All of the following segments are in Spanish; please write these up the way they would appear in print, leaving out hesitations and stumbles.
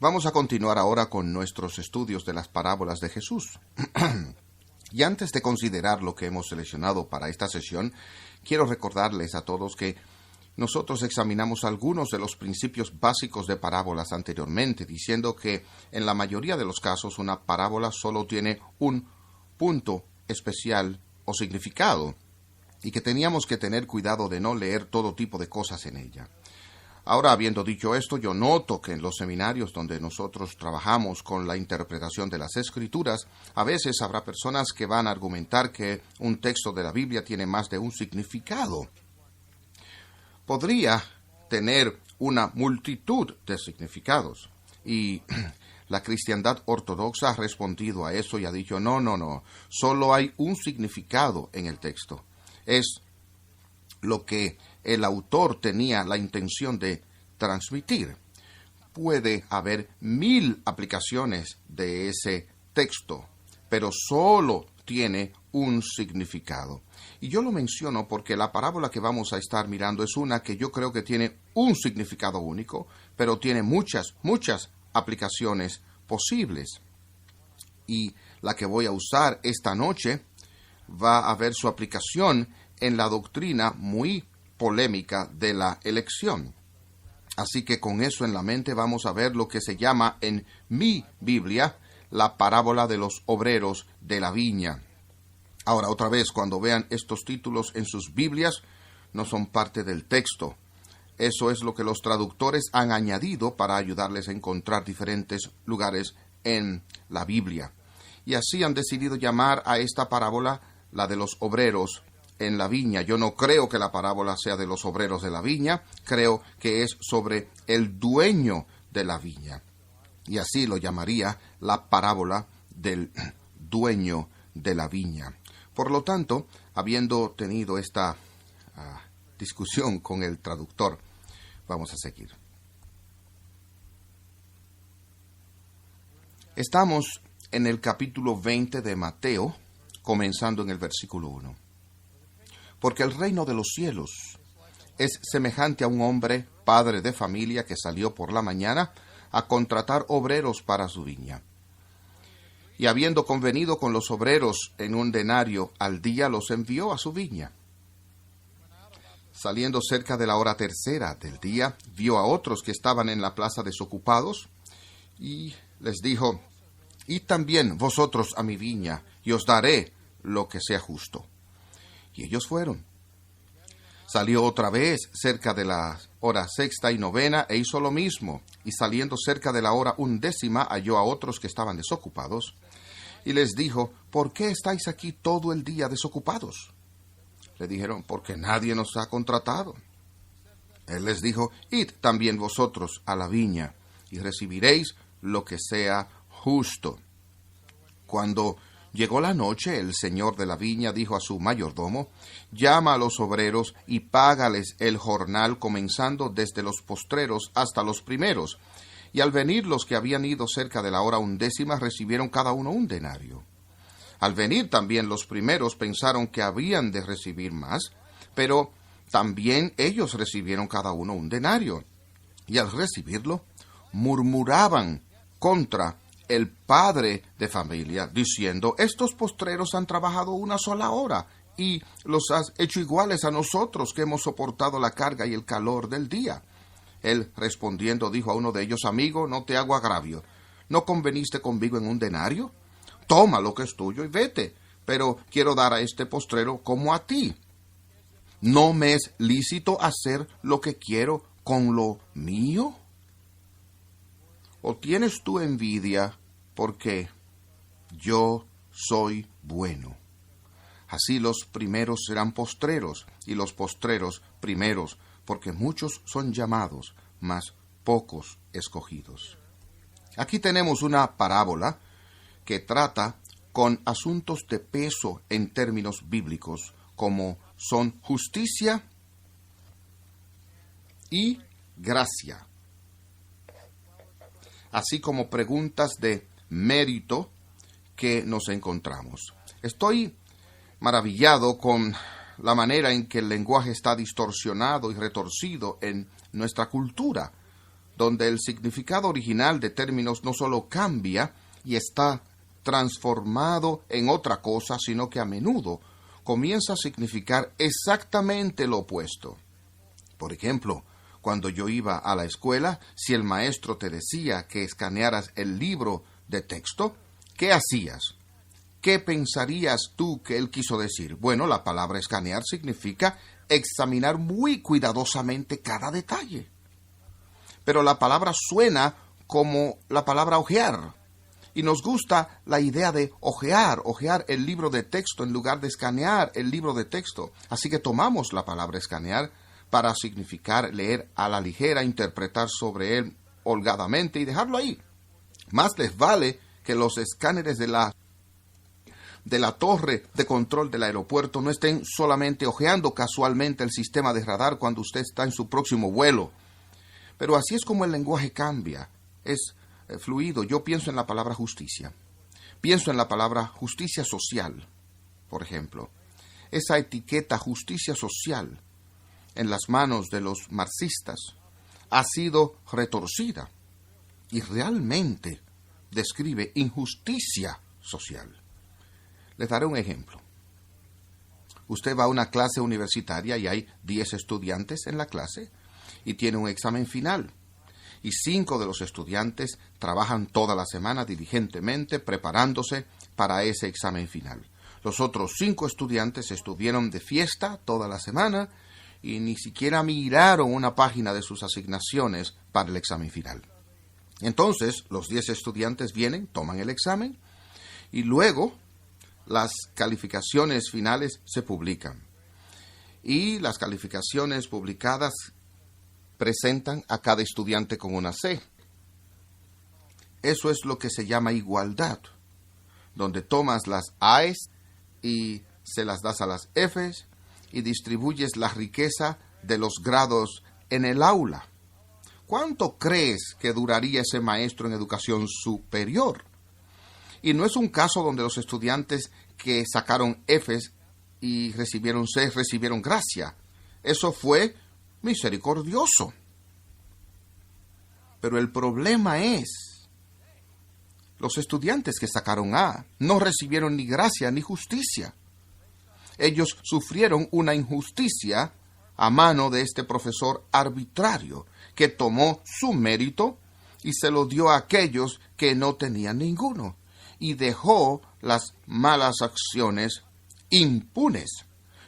Vamos a continuar ahora con nuestros estudios de las parábolas de Jesús. Y antes de considerar lo que hemos seleccionado para esta sesión, quiero recordarles a todos que nosotros examinamos algunos de los principios básicos de parábolas anteriormente, diciendo que en la mayoría de los casos una parábola solo tiene un punto especial o significado, y que teníamos que tener cuidado de no leer todo tipo de cosas en ella. Ahora, habiendo dicho esto, yo noto que en los seminarios donde nosotros trabajamos con la interpretación de las Escrituras, a veces habrá personas que van a argumentar que un texto de la Biblia tiene más de un significado. Podría tener una multitud de significados, y la cristiandad ortodoxa ha respondido a eso y ha dicho, no, solo hay un significado en el texto. Es lo que el autor tenía la intención de transmitir. Puede haber 1000 aplicaciones de ese texto, pero solo tiene un significado. Y yo lo menciono porque la parábola que vamos a estar mirando es una que yo creo que tiene un significado único, pero tiene muchas aplicaciones posibles. Y la que voy a usar esta noche va a ver su aplicación en la doctrina muy polémica de la elección. Así que con eso en la mente vamos a ver lo que se llama en mi Biblia la parábola de los obreros de la viña. Ahora, otra vez, cuando vean estos títulos en sus Biblias, no son parte del texto. Eso es lo que los traductores han añadido para ayudarles a encontrar diferentes lugares en la Biblia. Y así han decidido llamar a esta parábola la de los obreros en la viña. Yo no creo que la parábola sea de los obreros de la viña, creo que es sobre el dueño de la viña. Y así lo llamaría la parábola del dueño de la viña. Por lo tanto, habiendo tenido esta discusión con el traductor, vamos a seguir. Estamos en el capítulo 20 de Mateo, comenzando en el versículo 1. Porque el reino de los cielos es semejante a un hombre, padre de familia, que salió por la mañana a contratar obreros para su viña. Y habiendo convenido con los obreros en un denario al día, los envió a su viña. Saliendo cerca de la hora tercera del día, vio a otros que estaban en la plaza desocupados, y les dijo, id también vosotros a mi viña, y os daré lo que sea justo. Y ellos fueron. Salió otra vez cerca de la hora sexta y novena e hizo lo mismo. Y saliendo cerca de la hora 11, halló a otros que estaban desocupados. Y les dijo, ¿por qué estáis aquí todo el día desocupados? Le dijeron, porque nadie nos ha contratado. Él les dijo, id también vosotros a la viña, y recibiréis lo que sea justo. Cuando llegó la noche, el señor de la viña dijo a su mayordomo, llama a los obreros y págales el jornal, comenzando desde los postreros hasta los primeros. Y al venir los que habían ido cerca de la hora 11, recibieron cada uno un denario. Al venir también los primeros pensaron que habían de recibir más, pero también ellos recibieron cada uno un denario. Y al recibirlo, murmuraban contra el padre de familia, diciendo, estos postreros han trabajado una sola hora, y los has hecho iguales a nosotros, que hemos soportado la carga y el calor del día. Él respondiendo dijo a uno de ellos, amigo, no te hago agravio, ¿no conveniste conmigo en un denario? Toma lo que es tuyo y vete, pero quiero dar a este postrero como a ti. ¿No me es lícito hacer lo que quiero con lo mío? ¿O tienes tú envidia porque yo soy bueno? Así los primeros serán postreros, y los postreros primeros, porque muchos son llamados, mas pocos escogidos. Aquí tenemos una parábola que trata con asuntos de peso en términos bíblicos, como son justicia y gracia, así como preguntas de mérito que nos encontramos. Estoy maravillado con la manera en que el lenguaje está distorsionado y retorcido en nuestra cultura, donde el significado original de términos no solo cambia y está transformado en otra cosa, sino que a menudo comienza a significar exactamente lo opuesto. Por ejemplo, cuando yo iba a la escuela, si el maestro te decía que escanearas el libro de texto, ¿qué hacías? ¿Qué pensarías tú que él quiso decir? Bueno, la palabra escanear significa examinar muy cuidadosamente cada detalle. Pero la palabra suena como la palabra ojear. Y nos gusta la idea de ojear el libro de texto en lugar de escanear el libro de texto. Así que tomamos la palabra escanear para significar leer a la ligera, interpretar sobre él holgadamente y dejarlo ahí. Más les vale que los escáneres de la torre de control del aeropuerto no estén solamente ojeando casualmente el sistema de radar cuando usted está en su próximo vuelo. Pero así es como el lenguaje cambia. Es fluido. Yo pienso en la palabra justicia. Pienso en la palabra justicia social, por ejemplo. Esa etiqueta justicia social en las manos de los marxistas ha sido retorcida y realmente describe injusticia social. Les daré un ejemplo. Usted va a una clase universitaria y hay 10 estudiantes en la clase y tiene un examen final. Y 5 de los estudiantes trabajan toda la semana diligentemente preparándose para ese examen final. Los otros 5 estudiantes estuvieron de fiesta toda la semana y ni siquiera miraron una página de sus asignaciones para el examen final. Entonces, los 10 estudiantes vienen, toman el examen y luego las calificaciones finales se publican. Y las calificaciones publicadas presentan a cada estudiante con una C. Eso es lo que se llama igualdad, donde tomas las A's y se las das a las F's y distribuyes la riqueza de los grados en el aula. ¿Cuánto crees que duraría ese maestro en educación superior? Y no es un caso donde los estudiantes que sacaron F's y recibieron C recibieron gracia. Eso fue misericordioso. Pero el problema es, los estudiantes que sacaron A no recibieron ni gracia ni justicia. Ellos sufrieron una injusticia a mano de este profesor arbitrario, que tomó su mérito y se lo dio a aquellos que no tenían ninguno, y dejó las malas acciones impunes.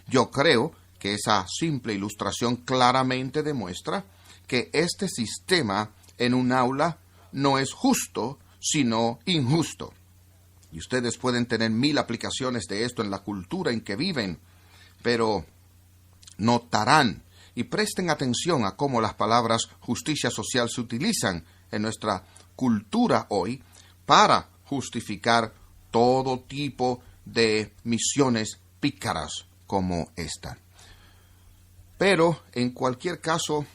Yo creo que esa simple ilustración claramente demuestra que este sistema en un aula no es justo, sino injusto. Y ustedes pueden tener 1000 aplicaciones de esto en la cultura en que viven, pero notarán y presten atención a cómo las palabras justicia social se utilizan en nuestra cultura hoy para justificar todo tipo de misiones pícaras como esta. Pero, en cualquier caso,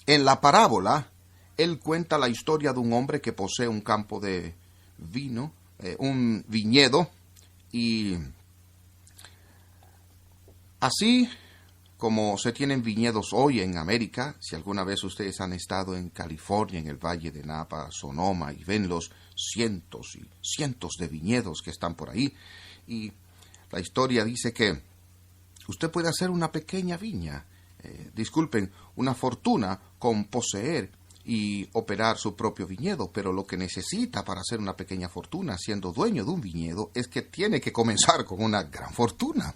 en la parábola, él cuenta la historia de un hombre que posee un campo de vino, un viñedo, y así como se tienen viñedos hoy en América, si alguna vez ustedes han estado en California, en el Valle de Napa, Sonoma, y ven los cientos y cientos de viñedos que están por ahí, y la historia dice que usted puede hacer una pequeña viña, una fortuna con poseer y operar su propio viñedo, pero lo que necesita para hacer una pequeña fortuna siendo dueño de un viñedo es que tiene que comenzar con una gran fortuna.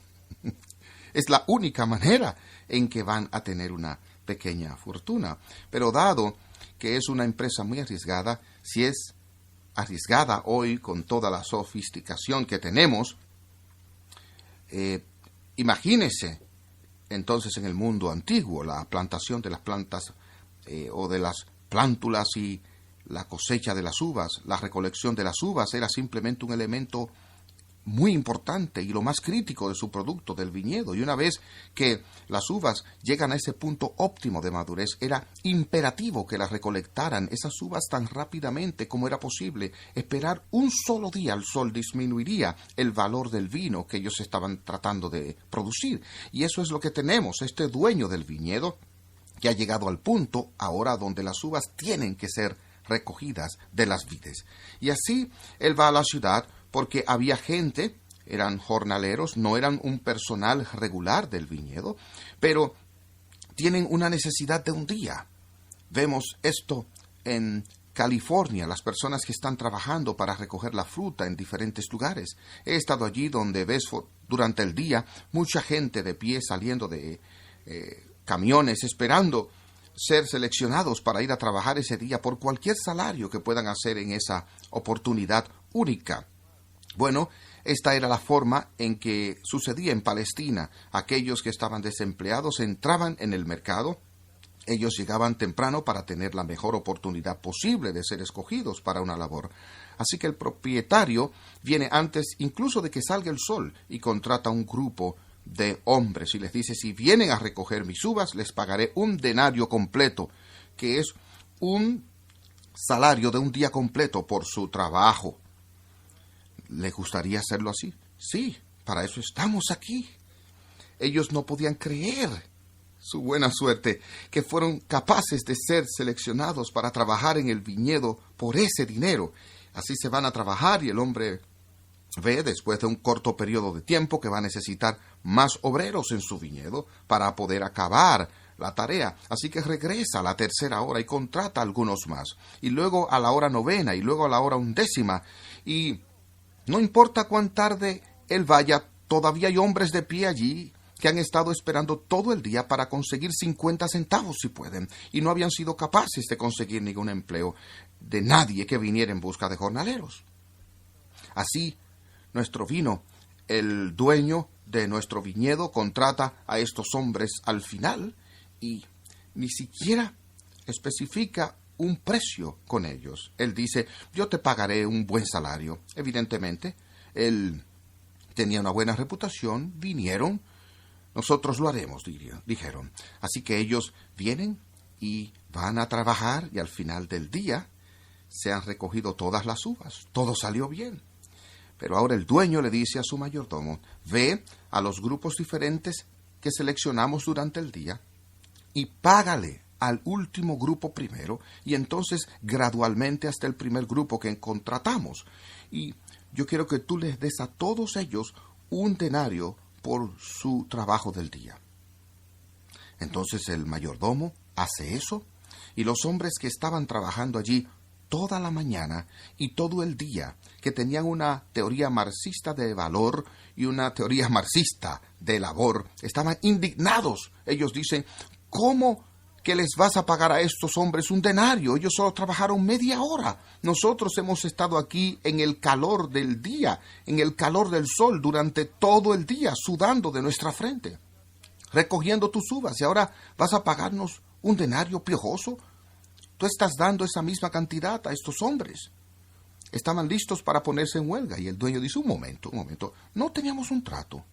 Es la única manera en que van a tener una pequeña fortuna. Pero dado que es una empresa muy arriesgada, si es arriesgada hoy con toda la sofisticación que tenemos, imagínese entonces en el mundo antiguo la plantación de las plantas o de las plántulas y la cosecha de las uvas, la recolección de las uvas era simplemente un elemento muy importante y lo más crítico de su producto, del viñedo. Y una vez que las uvas llegan a ese punto óptimo de madurez, era imperativo que las recolectaran esas uvas tan rápidamente como era posible. Esperar un solo día al sol disminuiría el valor del vino que ellos estaban tratando de producir. Y eso es lo que tenemos, este dueño del viñedo que ha llegado al punto ahora donde las uvas tienen que ser recogidas de las vides. Y así él va a la ciudad porque había gente, eran jornaleros, no eran un personal regular del viñedo, pero tienen una necesidad de un día. Vemos esto en California, las personas que están trabajando para recoger la fruta en diferentes lugares. He estado allí donde ves durante el día mucha gente de pie saliendo de camiones esperando ser seleccionados para ir a trabajar ese día por cualquier salario que puedan hacer en esa oportunidad única. Bueno, esta era la forma en que sucedía en Palestina. Aquellos que estaban desempleados entraban en el mercado. Ellos llegaban temprano para tener la mejor oportunidad posible de ser escogidos para una labor. Así que el propietario viene antes incluso de que salga el sol y contrata un grupo de hombres y les dice: si vienen a recoger mis uvas, les pagaré un denario completo, que es un salario de un día completo por su trabajo. ¿Le gustaría hacerlo así? Sí, para eso estamos aquí. Ellos no podían creer su buena suerte, que fueron capaces de ser seleccionados para trabajar en el viñedo por ese dinero. Así se van a trabajar y el hombre ve, después de un corto periodo de tiempo, que va a necesitar más obreros en su viñedo para poder acabar la tarea. Así que regresa a la tercera hora y contrata a algunos más. Y luego a la hora novena y luego a la hora 11. Y no importa cuán tarde él vaya, todavía hay hombres de pie allí que han estado esperando todo el día para conseguir 50 centavos si pueden, y no habían sido capaces de conseguir ningún empleo de nadie que viniera en busca de jornaleros. Así, nuestro vino, el dueño de nuestro viñedo, contrata a estos hombres al final y ni siquiera especifica un precio con ellos. Él dice: yo te pagaré un buen salario. Evidentemente, él tenía una buena reputación, vinieron, nosotros lo haremos, dijeron. Así que ellos vienen y van a trabajar y al final del día se han recogido todas las uvas. Todo salió bien. Pero ahora el dueño le dice a su mayordomo: ve a los grupos diferentes que seleccionamos durante el día y págale al último grupo primero y entonces gradualmente hasta el primer grupo que contratamos. Y yo quiero que tú les des a todos ellos un denario por su trabajo del día. Entonces el mayordomo hace eso y los hombres que estaban trabajando allí toda la mañana y todo el día, que tenían una teoría marxista de valor y una teoría marxista de labor, estaban indignados. Ellos dicen: ¿cómo que les vas a pagar a estos hombres un denario? Ellos solo trabajaron media hora. Nosotros hemos estado aquí en el calor del día, en el calor del sol, durante todo el día, sudando de nuestra frente, recogiendo tus uvas, y ahora vas a pagarnos un denario piojoso. Tú estás dando esa misma cantidad a estos hombres. Estaban listos para ponerse en huelga y el dueño dice: un momento, no teníamos un trato.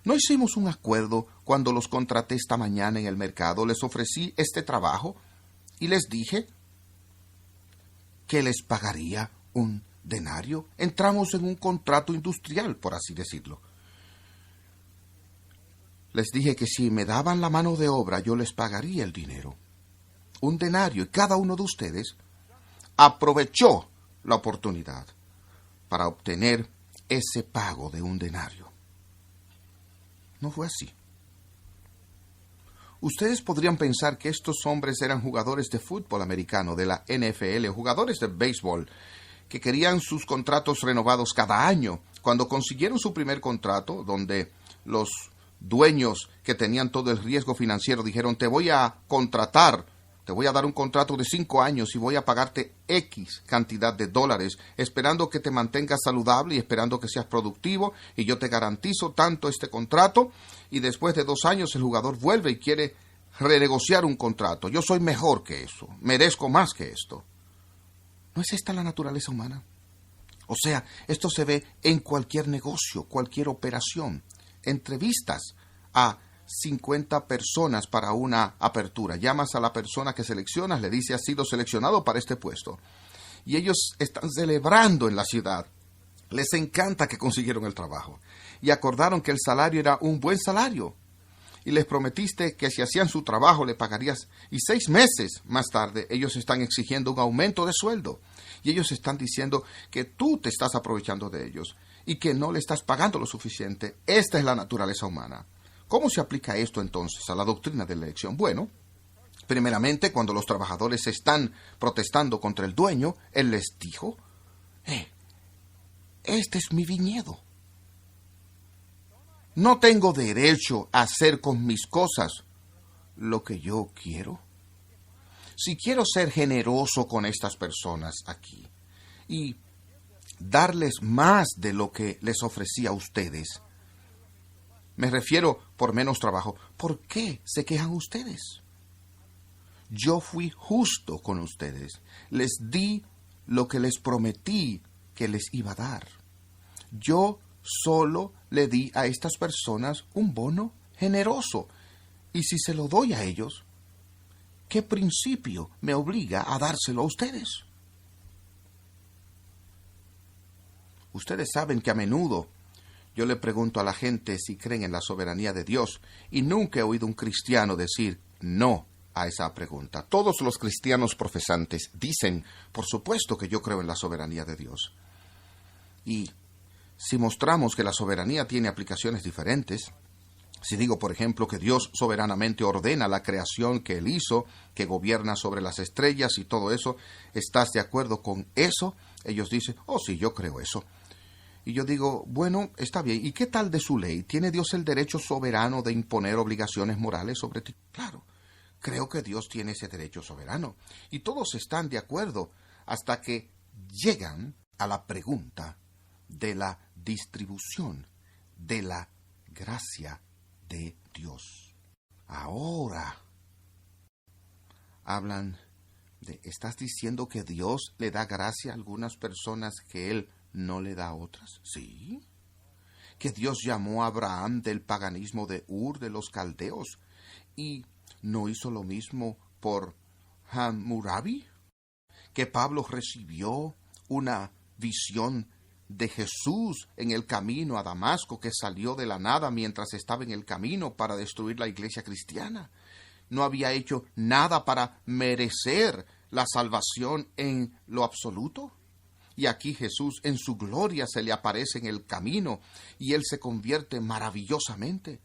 ¿No hicimos un acuerdo cuando los contraté esta mañana en el mercado? Les ofrecí este trabajo y les dije que les pagaría un denario. Entramos en un contrato industrial, por así decirlo. Les dije que si me daban la mano de obra, yo les pagaría el dinero, un denario, y cada uno de ustedes aprovechó la oportunidad para obtener ese pago de un denario. No fue así. Ustedes podrían pensar que estos hombres eran jugadores de fútbol americano, de la NFL, jugadores de béisbol, que querían sus contratos renovados cada año. Cuando consiguieron su primer contrato, donde los dueños que tenían todo el riesgo financiero dijeron: te voy a contratar, te voy a dar un contrato de 5 años y voy a pagarte X cantidad de dólares, esperando que te mantengas saludable y esperando que seas productivo, y yo te garantizo tanto este contrato. Y después de 2 años el jugador vuelve y quiere renegociar un contrato. Yo soy mejor que eso, merezco más que esto. ¿No es esta la naturaleza humana? O sea, esto se ve en cualquier negocio, cualquier operación. Entrevistas a 50 personas para una apertura. Llamas a la persona que seleccionas, le dice: has sido seleccionado para este puesto. Y ellos están celebrando en la ciudad. Les encanta que consiguieron el trabajo. Y acordaron que el salario era un buen salario. Y les prometiste que si hacían su trabajo le pagarías. Y 6 meses más tarde ellos están exigiendo un aumento de sueldo. Y ellos están diciendo que tú te estás aprovechando de ellos y que no le estás pagando lo suficiente. Esta es la naturaleza humana. ¿Cómo se aplica esto entonces a la doctrina de la elección? Bueno, primeramente, cuando los trabajadores están protestando contra el dueño, él les dijo: este es mi viñedo. ¿No tengo derecho a hacer con mis cosas lo que yo quiero? Si quiero ser generoso con estas personas aquí y darles más de lo que les ofrecí a ustedes, me refiero por menos trabajo, ¿por qué se quejan ustedes? Yo fui justo con ustedes. Les di lo que les prometí que les iba a dar. Yo solo le di a estas personas un bono generoso. Y si se lo doy a ellos, ¿qué principio me obliga a dárselo a ustedes? Ustedes saben que a menudo yo le pregunto a la gente si creen en la soberanía de Dios, y nunca he oído un cristiano decir no a esa pregunta. Todos los cristianos profesantes dicen: por supuesto que yo creo en la soberanía de Dios. Y si mostramos que la soberanía tiene aplicaciones diferentes, si digo, por ejemplo, que Dios soberanamente ordena la creación que Él hizo, que gobierna sobre las estrellas y todo eso, ¿estás de acuerdo con eso? Ellos dicen: oh, sí, yo creo eso. Y yo digo: bueno, está bien. ¿Y qué tal de su ley? ¿Tiene Dios el derecho soberano de imponer obligaciones morales sobre ti? Claro, creo que Dios tiene ese derecho soberano. Y todos están de acuerdo hasta que llegan a la pregunta de la distribución de la gracia de Dios. Ahora hablan de: ¿estás diciendo que Dios le da gracia a algunas personas que Él no le da a otras? Sí. Que Dios llamó a Abraham del paganismo de Ur de los caldeos y no hizo lo mismo por Hammurabi. Que Pablo recibió una visión de Jesús en el camino a Damasco, que salió de la nada mientras estaba en el camino para destruir la iglesia cristiana. No había hecho nada para merecer la salvación en lo absoluto. Y aquí Jesús en su gloria se le aparece en el camino y Él se convierte maravillosamente.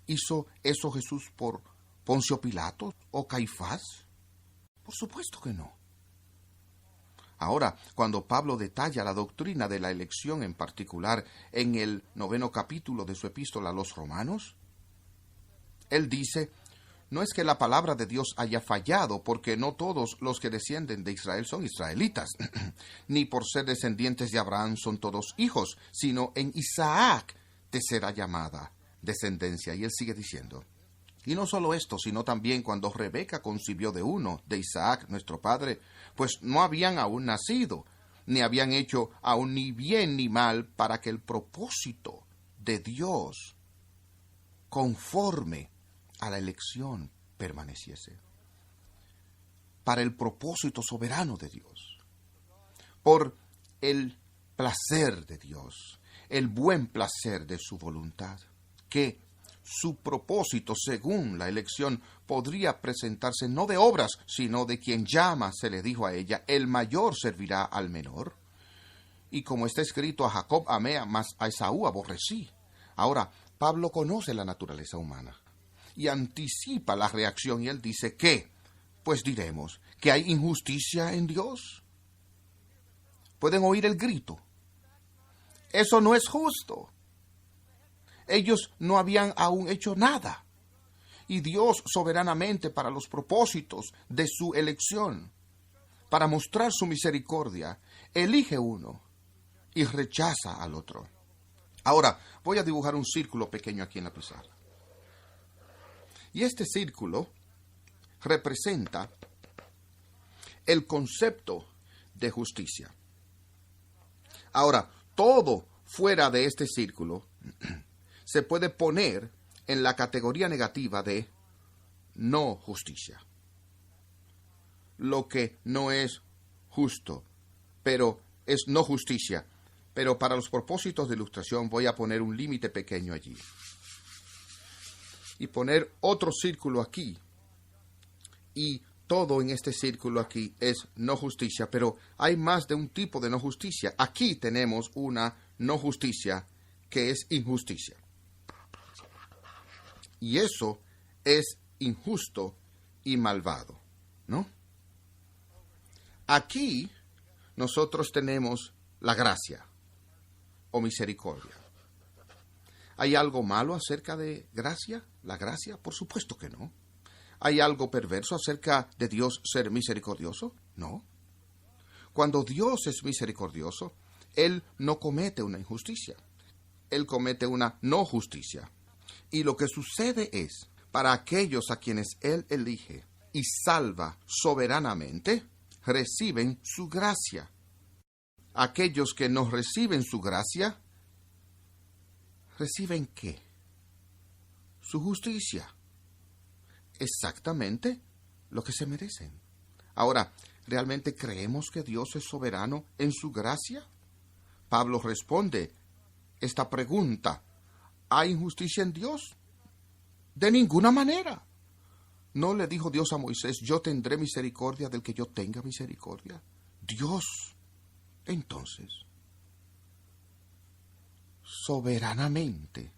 ¿Hizo eso Jesús por Poncio Pilato o Caifás? Por supuesto que no. Ahora, cuando Pablo detalla la doctrina de la elección en particular en el 9º capítulo de su epístola a los Romanos, él dice: no es que la palabra de Dios haya fallado, porque no todos los que descienden de Israel son israelitas, ni por ser descendientes de Abraham son todos hijos, sino en Isaac te será llamada descendencia. Y él sigue diciendo: y no solo esto, sino también cuando Rebeca concibió de uno, de Isaac, nuestro padre, pues no habían aún nacido, ni habían hecho aún ni bien ni mal, para que el propósito de Dios, conforme a la elección, permaneciese. Para el propósito soberano de Dios. Por el placer de Dios, el buen placer de su voluntad, que su propósito, según la elección, podría presentarse no de obras, sino de quien llama, se le dijo a ella: el mayor servirá al menor. Y como está escrito: a Jacob amé, mas a Esaú aborrecí. Ahora, Pablo conoce la naturaleza humana y anticipa la reacción, y él dice: ¿qué? Pues diremos que hay injusticia en Dios. Pueden oír el grito: eso no es justo. Ellos no habían aún hecho nada. Y Dios soberanamente, para los propósitos de su elección, para mostrar su misericordia, elige uno y rechaza al otro. Ahora, voy a dibujar un círculo pequeño aquí en la pizarra. Y este círculo representa el concepto de justicia. Ahora, todo fuera de este círculo se puede poner en la categoría negativa de no justicia. Lo que no es justo, pero es no justicia. Pero para los propósitos de ilustración voy a poner un límite pequeño allí. Y poner otro círculo aquí. Y todo en este círculo aquí es no justicia, pero hay más de un tipo de no justicia. Aquí tenemos una no justicia que es injusticia. Y eso es injusto y malvado, ¿no? Aquí nosotros tenemos la gracia o misericordia. ¿Hay algo malo acerca de gracia? ¿La gracia? Por supuesto que no. ¿Hay algo perverso acerca de Dios ser misericordioso? No. Cuando Dios es misericordioso, Él no comete una injusticia. Él comete una no justicia. Y lo que sucede es, para aquellos a quienes Él elige y salva soberanamente, reciben su gracia. Aquellos que no reciben su gracia, ¿reciben qué? Su justicia. Exactamente lo que se merecen. Ahora, ¿realmente creemos que Dios es soberano en su gracia? Pablo responde esta pregunta: ¿hay injusticia en Dios? De ninguna manera. ¿No le dijo Dios a Moisés: yo tendré misericordia del que yo tenga misericordia? Dios, entonces, soberanamente,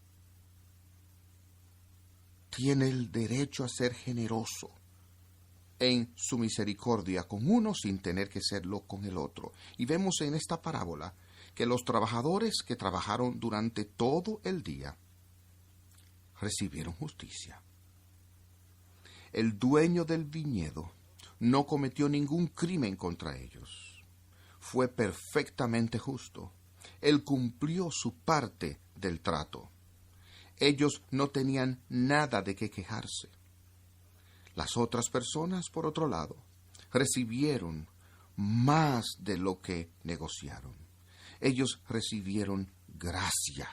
tiene el derecho a ser generoso en su misericordia con uno sin tener que serlo con el otro. Y vemos en esta parábola que los trabajadores que trabajaron durante todo el día recibieron justicia. El dueño del viñedo no cometió ningún crimen contra ellos. Fue perfectamente justo. Él cumplió su parte del trato. Ellos no tenían nada de qué quejarse. Las otras personas, por otro lado, recibieron más de lo que negociaron. Ellos recibieron gracia,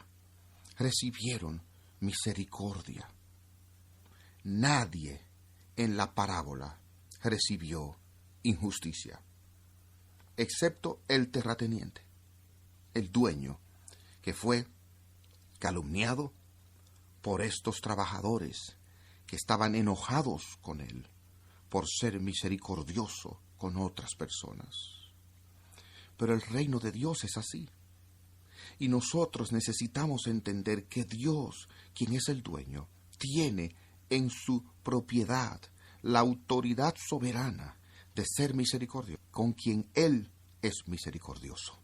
recibieron misericordia. Nadie en la parábola recibió injusticia, excepto el terrateniente, el dueño, que fue calumniado por estos trabajadores que estaban enojados con él por ser misericordioso con otras personas. Pero el reino de Dios es así. Y nosotros necesitamos entender que Dios, quien es el dueño, tiene en su propiedad la autoridad soberana de ser misericordioso con quien Él es misericordioso.